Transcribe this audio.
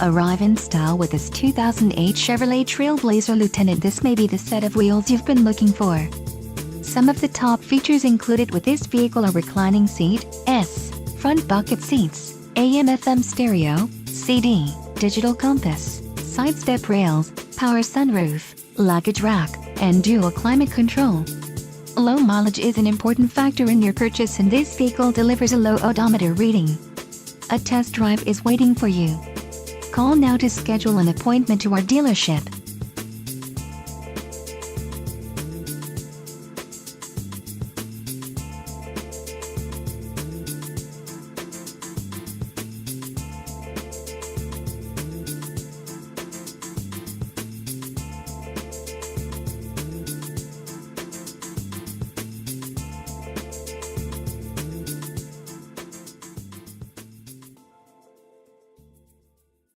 Arrive in style with this 2008 Chevrolet TrailBlazer Lieutenant. This may be the set of wheels you've been looking for. Some of the top features included with this vehicle are reclining seat, front bucket seats, AM/FM stereo, CD, digital compass, side step rails, power sunroof, luggage rack, and dual climate control. Low mileage is an important factor in your purchase, and this vehicle delivers a low odometer reading. A test drive is waiting for you. Call now to schedule an appointment to our dealership.